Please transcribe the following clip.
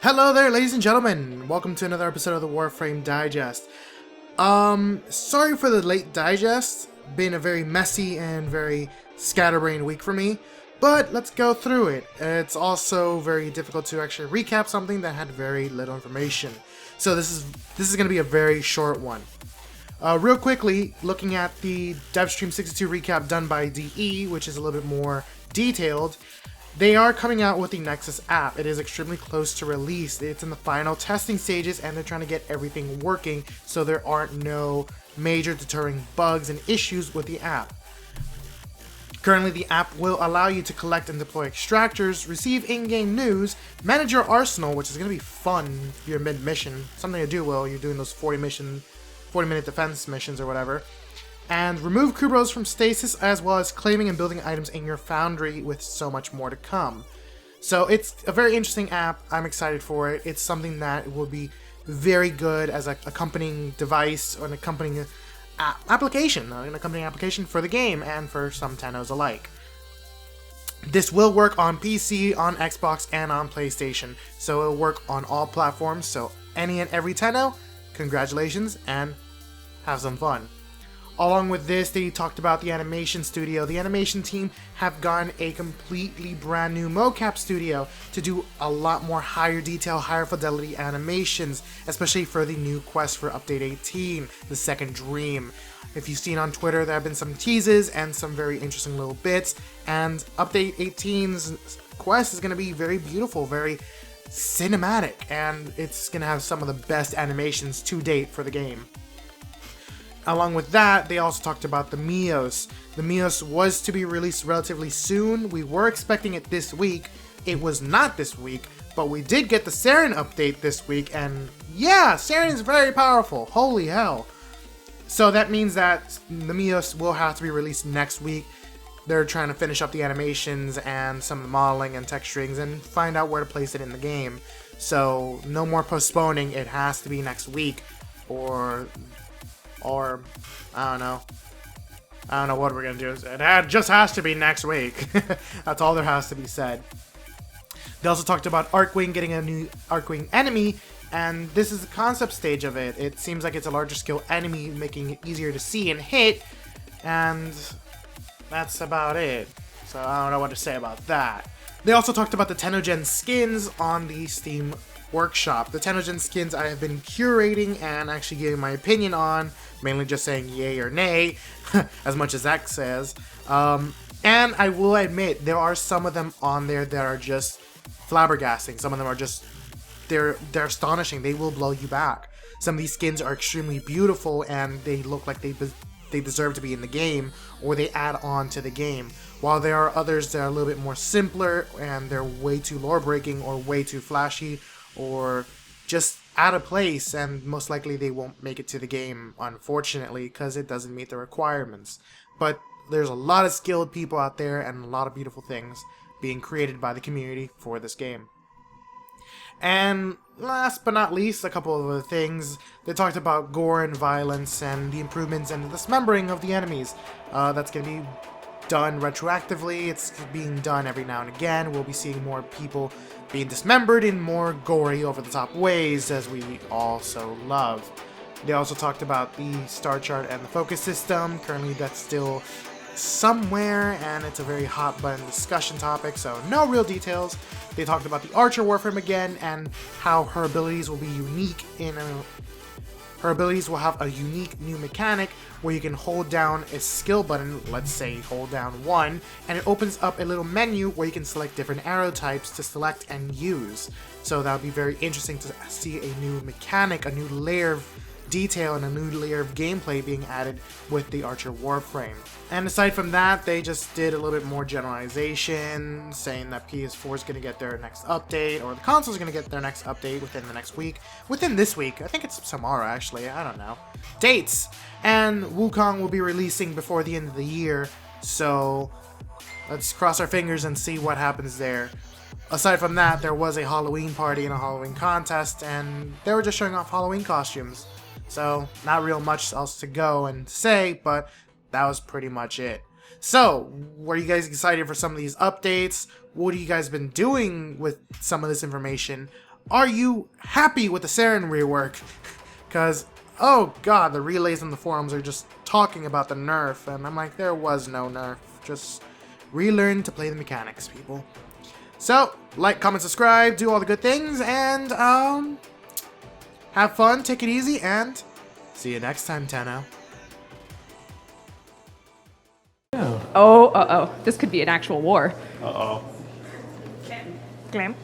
Hello there, ladies and gentlemen. Welcome to another episode of the WARFRAME Digest. Sorry for the late digest. Been a very messy and very scatterbrained week for me, but let's go through it. It's also very difficult to actually recap something that had very little information. So this is going to be a very short one. Real quickly, looking at the Devstream 62 recap done by DE, which is a little bit more detailed. They are coming out with the Nexus app. It is extremely close to release. It's in the final testing stages and they're trying to get everything working so there aren't no major deterring bugs and issues with the app. Currently, the app will allow you to collect and deploy extractors, receive in-game news, manage your arsenal, which is going to be fun if you're mid-mission. Something to do while you're doing those 40-minute defense missions or whatever. And remove crew bros from stasis, as well as claiming and building items in your foundry, with so much more to come. So it's a very interesting app. I'm excited for it. It's something that will be very good as an accompanying device or an accompanying application for the game and for some Tennos alike. This will work on PC, on Xbox, and on PlayStation. So it'll work on all platforms. So any and every Tenno, congratulations and have some fun. Along with this, they talked about the animation studio. The animation team have gotten a completely brand new mocap studio to do a lot more higher detail, higher fidelity animations, especially for the new quest for Update 18, the Second Dream. If you've seen on Twitter, there have been some teases and some very interesting little bits, and Update 18's quest is going to be very beautiful, very cinematic, and it's going to have some of the best animations to date for the game. Along with that, they also talked about the Mios. The Mios was to be released relatively soon. We were expecting it this week. It was not this week, but we did get the Saren update this week, and yeah, Saren is very powerful. Holy hell. So that means that the Mios will have to be released next week. They're trying to finish up the animations and some of the modeling and texturings and find out where to place it in the game. So no more postponing. It has to be next week, or I don't know what we're gonna do. It just has to be next week. That's all there has to be said. They also talked about Archwing getting a new Archwing enemy, and this is the concept stage of it. It seems like it's a larger scale enemy, making it easier to see and hit, and that's about it. So I don't know what to say about that. They also talked about the Tennogen skins on the Steam Workshop. The Tennogen skins I have been curating and actually giving my opinion on, mainly just saying yay or nay, as much as that says. And I will admit, there are some of them on there that are just flabbergasting. Some of them are just, they're astonishing. They will blow you back. Some of these skins are extremely beautiful and they look like they deserve to be in the game, or they add on to the game. While there are others that are a little bit more simpler and they're way too lore breaking or way too flashy, or just out of place, and most likely they won't make it to the game, unfortunately, because it doesn't meet the requirements. But there's a lot of skilled people out there and a lot of beautiful things being created by the community for this game. And last but not least, a couple of other things. They talked about gore and violence and the improvements and the dismembering of the enemies. That's going to be done retroactively. It's being done every now and again. We'll be seeing more people being dismembered in more gory, over-the-top ways, as we also love. They also talked about the star chart and the focus system. Currently, that's still somewhere, and it's a very hot-button discussion topic, so no real details. They talked about the Archer Warframe again, and how her abilities will be unique Her abilities will have a unique new mechanic where you can hold down a skill button, let's say hold down 1, and it opens up a little menu where you can select different arrow types to select and use. So that would be very interesting to see a new mechanic, a new layer of detail, and a new layer of gameplay being added with the Archer Warframe. And aside from that, they just did a little bit more generalization, saying that PS4 is going to get their next update, or the console is going to get their next update within the next week. Within this week. I think it's tomorrow, actually. I don't know. Dates! And Wukong will be releasing before the end of the year, so let's cross our fingers and see what happens there. Aside from that, there was a Halloween party and a Halloween contest, and they were just showing off Halloween costumes. So, not real much else to go and say, but that was pretty much it. So, were you guys excited for some of these updates? What have you guys been doing with some of this information? are you happy with the Saren rework? Because, oh god, the relays on the forums are just talking about the nerf, and I'm like, there was no nerf. Just relearn to play the mechanics, people. So, like, comment, subscribe, do all the good things, and, have fun, take it easy, and see you next time, Tenno. Oh, this could be an actual war. Uh-oh. Clem.